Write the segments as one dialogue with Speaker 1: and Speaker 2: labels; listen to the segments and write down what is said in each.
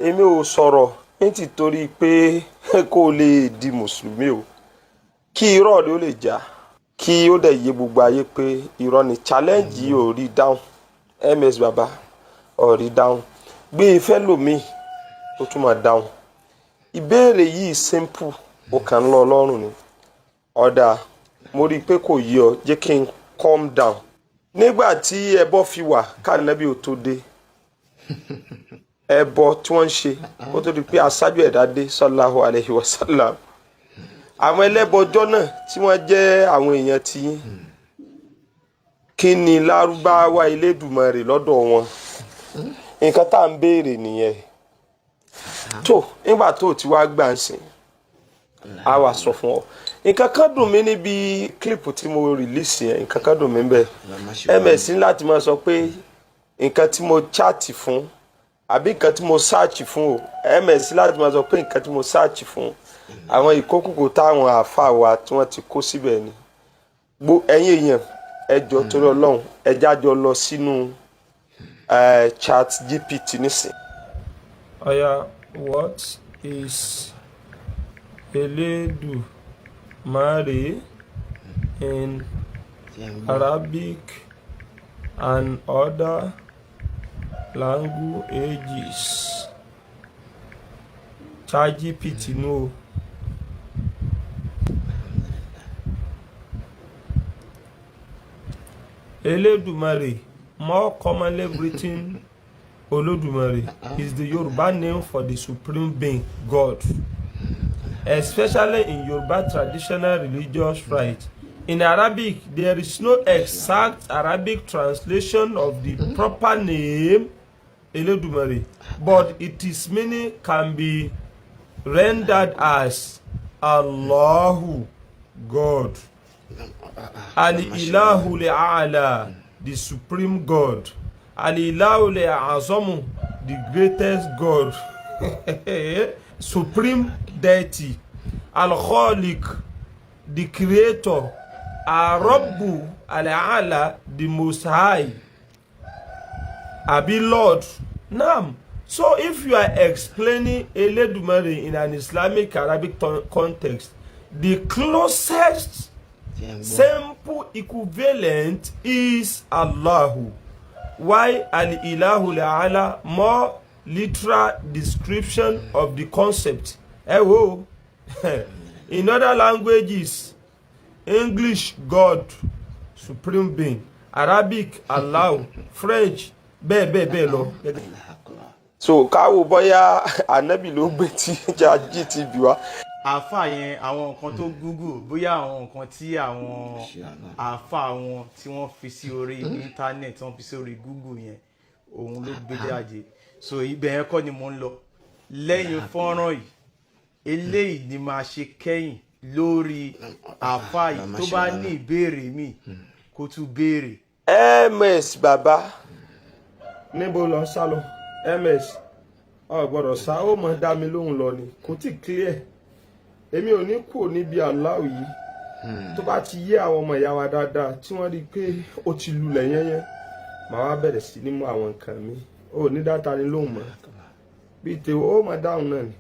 Speaker 1: èmi ò sọ̀rọ̀ nítorí pé kó lè di mùsùlùmí o kí irọ́ rẹ̀ ó lè jà kí ó dẹ̀ yé gbogbo ayé pé irọ́ ni challenge yìí ò rí dáhùn ms baba ò rí dáhùn gbé ifẹ́ lòmíì ó tún máa dáhùn ìbéèrè yìí simple ó kàn ń lọ ọlọ́run ni ọ̀dà mo rí i pé kò yí ọ jẹ́ kí n calm down nígbà tí ẹbọ fi wà káànábì ò tó dé ẹbọ tí wọ́n ń ṣe ó tó di pé aṣáájú ẹ̀dá dé sallallahu alayhi wa sallam àwọn ẹlẹ́bọjọ́ náà tí wọ́n jẹ́ àwọn èèyàn tí kí ni lárúbáwá Elédùmarè lọ́dọ̀ wọn nǹkan tá à ń béèrè nìyẹn tó nígbà tó ti wá gbà ń sìn á wà sọ fún ọ nǹkan kan dùn mí níbi kílípù tí mo rìlíìsì yẹn nǹkan kan dùn mí bẹ́ẹ̀ ms ní láti máa sọ pé nǹkan tí mo chaati fún àbí nǹkan tí mo sáàchì fún o ms láti máa sọ pé nǹkan tí mo sáàchì fún àwọn ìkókòkò táwọn àáfàá wa tí wọ́n ti kó síbẹ̀ ni ẹ̀yin èèyàn ẹ jọ̀ọ́ torí Ọlọ́run ẹ jájọ lọ sínú chat gpt nísìn.
Speaker 2: Oya, what is Eledumare in Arabic and other languages? ChatGPT no. Eledumare, more commonly written Olodumare, is the Yoruba name for the supreme being, God. Especially in Yoruba traditional religious rite. In Arabic, there is no exact Arabic translation of the proper name Eledumare, but its meaning can be rendered as Allahu, God, Al-Ilahu Le'ala, the supreme God, Al-Ilahu Le'azamu, the greatest God, supreme deity, Al-Khaliq, the creator, Ar-Rabbu Al-Ala, the most high, Abi Lord. Now, so if you are explaining Eledumare in an Islamic Arabic context, the closest simple equivalent is Allahu. Why Al-Ilahu Le'ala, more literal description of the concept. In other languages, English, God, supreme being, Arabic, Allah, French, bẹ́ẹ̀ lọ.
Speaker 1: so káwo bóyá ànábì ló gbé tí ChatGPT wá.
Speaker 3: àáfà yẹn àwọn nǹkan tó Google bóyá àwọn nǹkan tí àwọn àáfà wọn tí wọ́n fi sí orí internet wọ́n fi sí orí Google yẹn òun ló gbé jáde so ibẹ̀ yẹn kọ́ ni mo ń lọ lẹ́yìn fọ́nrán yìí eléyìí ni máa ṣe kẹ́yìn lórí àáfà yìí tó bá ní ìbéèrè mi kó tún béèrè.
Speaker 1: ms baba
Speaker 2: Níbo lọ sá lọ? ms ọ gbọ́dọ̀ sá ó mọ dá mi lóhùn lọ ni kò tí clear èmi ò ní kúrò níbi aláwọ̀ yìí tó bá ti yé àwọn ọmọ ìyá wa dáadáa tí wọ́n rí i pé ó ti lulẹ̀ yẹ́nyẹ́ màá wá bẹ̀rẹ̀ sí ní mú àwọn nǹkan mi ò ní dáta ni lóhùn mọ́ bíi tèwọ́ ó mọ dáhùn náà ni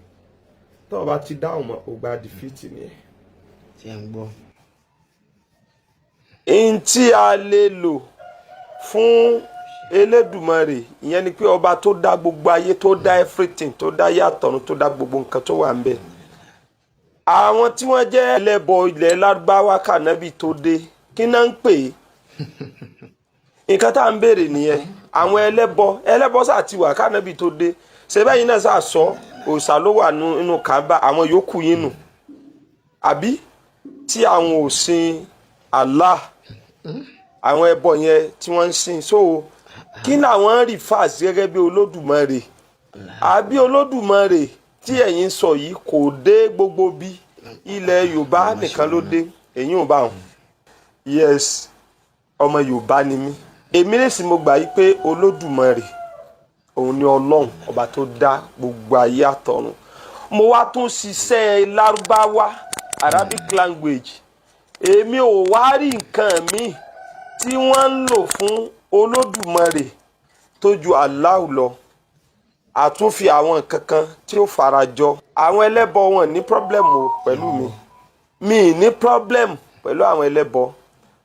Speaker 2: tó o bá ti dáhùn mọ́ ò gba dìfìtì nìyẹn.
Speaker 4: tí ẹ ń gbọ́.
Speaker 1: n tí a lè lò fún Elédùmarè ìyẹn ni pé ọba tó dá gbogbo ayé tó dá everything tó dá yàtọ̀run tó dá gbogbo nǹkan tó wà ń bẹ̀. àwọn tí wọ́n jẹ́ ẹlẹ́bọ ilẹ̀ lárúbáwá kànábì tó dé kí náà ń pè é nǹkan tá à ń béèrè nìyẹn àwọn ẹlẹ́bọ sáà ti wà kànábì tó dé ṣẹ́bẹ́yìn náà sáà sọ òòṣà ló wà nínú Káàbà àwọn yòókù yín nù àbí tí àwọn ò sin Allah àwọn ẹbọ yẹn tí wọ́n ń sìn so kí làwọn rí fàs gẹ́gẹ́ bí Olódùmarè àbí Olódùmarè tí ẹ̀yin sọ yìí kò dé gbogbo bí ilẹ̀ Yorùbá nìkan ló dé ẹ̀yin ò bá wọn. yes ọmọ Yorùbá ni mí èmi lè sì mo gbà yí pé Olódùmarè òun ni Ọlọ́run ọba tó dá gbogbo ayé àtọ̀run mo wá tún ṣiṣẹ́ Lárúbáwá Arabic language èmi ò wá rí nǹkan míì tí wọ́n ń lò fún Olódùmarè tó ju Allah lọ àtúnfi àwọn kankan tí ó farajọ àwọn ẹlẹ́bọ wọn ní problem o pẹ̀lú mi ní problem pẹ̀lú àwọn ẹlẹ́bọ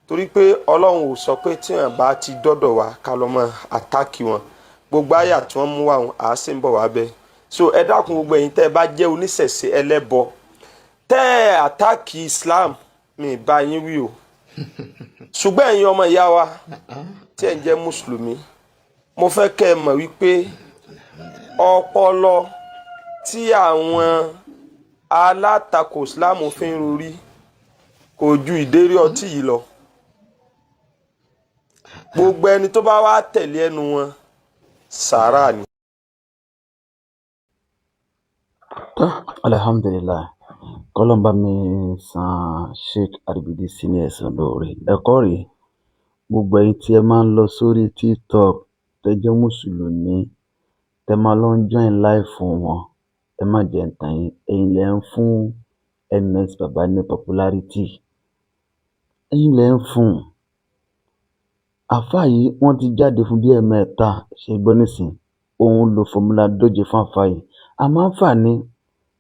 Speaker 1: torí pé Ọlọ́run ò sọ pé tí wọ́n bá ti dọ́dọ̀ wa ká lọ mọ́ àtàkì wọn gbogbo àyà tí wọ́n mú wá wọn àá sì ń bọ̀ wá bẹ́ẹ̀ so ẹ dákun gbogbo ẹ̀yin tẹ́ ẹ bá jẹ́ oníṣẹ̀ṣe ẹlẹ́bọ tẹ́ ẹ àtàkì Islam mi bá yín wí o ṣùgbọ́n ẹ̀yin ọmọ ìyá wa tí ẹ̀ ń jẹ́ mùsùlùmí mo fẹ́ kẹ́ ẹ mọ̀ wípé ọpọlọ tí àwọn alátakò Islam fi ń rorí kò ju ìdérí ọtí yìí lọ gbogbo ẹni tó bá wá tẹ̀lé ẹnu wọn sàárà ni.
Speaker 4: Alhamdulillah, kọlọmba mi san Sheikh Aribidi sí ní ẹ̀san lóore. Ẹ̀kọ́ rèé, gbogbo ẹ̀yin tí ẹ máa ń lọ sórí TikTok tẹ́ jẹ́ mùsùlùmí tẹ́ máa lọ ń join live fún wọn, ẹ má jẹ́ ń tàn yín, ẹ̀yin lẹ ń fún MS Baba ní popularity, ẹ̀yin lẹ ń fún un. Àfáà yìí wọ́n ti jáde fún bí ẹ̀mẹ́ta ṣe gbọ́ nísìn, òun lo fọmúlà dóje fún àfáà yìí. Àmọ́ àǹfààní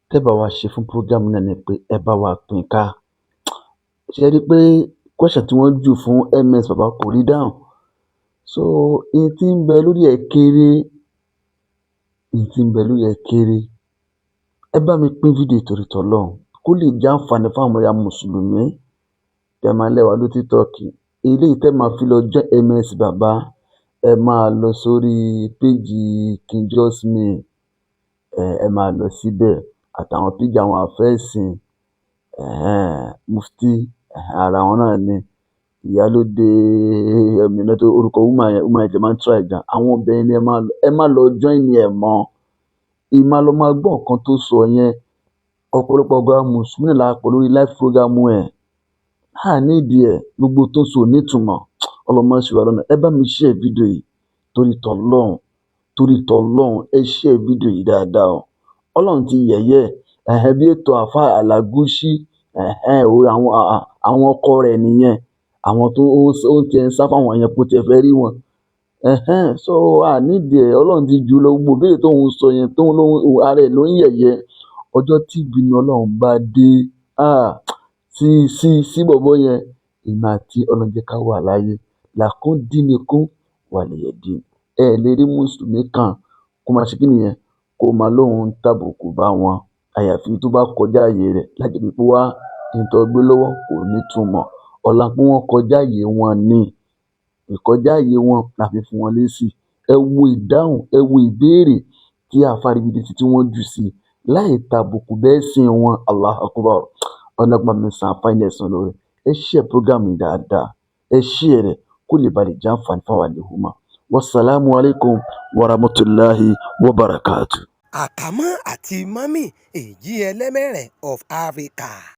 Speaker 4: tẹ́ bá wa ṣe fún program náà ni pé ẹ bá wa pín ká. Ṣe rí pé question tí wọ́n jù fún MS Baba kò rí dáhùn. So èyí tí ń bẹ lórí ẹ̀ kéré, èyí tí ń bẹ lórí ẹ̀ kéré. Ẹ bá mi pín fídíò torí t'Ọlọ́run kó lè jẹ́ àǹfààní fún àwọn ọmọ mùsùlùmí tẹ́ máa lẹ́wà lórí TikTok. Eléyìí tẹ́ máa fi lọ join MS Baba, ẹ máa lọ sórí péjì King Josmin, ẹ máa lọ síbẹ̀ àtàwọn péjì àwọn àfẹ́sìn Mufti ara wọn náà ni Ìyálóde ẹ̀mìnà tó orúkọ woman yẹn tẹ̀ máa ń try gan. Àwọn obìnrin ni ẹ má lọ join ẹ̀ mọ́. Ìmá lọ máa gbọ́ nǹkan tó sọ yẹn ọ̀pọ̀lọpọ̀ ọgọ́ mùsùlùmí náà lápò lórí live program ẹ̀. Nídìí ẹ̀ gbogbo tó sọ nítumọ̀ ọlọ́mọ ṣe wà lọ́nà. Ẹ bá mi share fídíò yìí torí t'Ọlọ́run ẹ share fídíò yìí dáadáa o. Ọlọ́run ti yẹ̀yẹ́ bí ètò àfà Àlàgúṣí àwọn ọkọ rẹ̀ nìyẹn, àwọn tó ó ti ń sá fáwọn yẹn kó tiẹ̀ fẹ́ rí wọn. So nídìí ẹ̀ Ọlọ́run ti jù lọ gbogbo béèrè tóun sọ yẹn tóun lóhun ara ẹ̀ ló ń yẹ̀yẹ́. Ọjọ́ tí ìbínú Ọlọ́run bá dé sí bọ̀bọ́ yẹn, èmi àti Ọlọ́run jẹ́ ká wà láyé làkún dínikún wà liyadin. Ẹ lè rí mùsùlùmí kan kó máa ṣe kí nìyẹn kó máa lóhun tàbùkù bá wọn àyàfi tó bá kọjá ààyè rẹ̀ láti pé wá nǹkan gbé lọ́wọ́ kò ní túmọ̀. Ọlá pé wọ́n kọjá ààyè wọn ni ìkọjá ààyè wọn la fi fún wọn lésì. Ẹ wo ìdáhùn, ẹ wo ìbéèrè tí Àfáà Aribidi tí wọ́n jù sí láì tàbùkù bẹ́ẹ̀ sìn wọn. Allahu Akbar. Ọlọ́gbọ́n mi san àfáà ní ẹ̀san lóore. Ẹ share program yìí dáadáa, ẹ share rẹ̀ kó lè bá lè jẹ́ àǹfààní fáwọn àlèhùmá. Wassalamu alaikum warahmatullahi wabarakatuh.
Speaker 5: Àkámọ́ àti mọ́mì èyí ẹlẹ́mẹ̀rẹ̀ of Africa.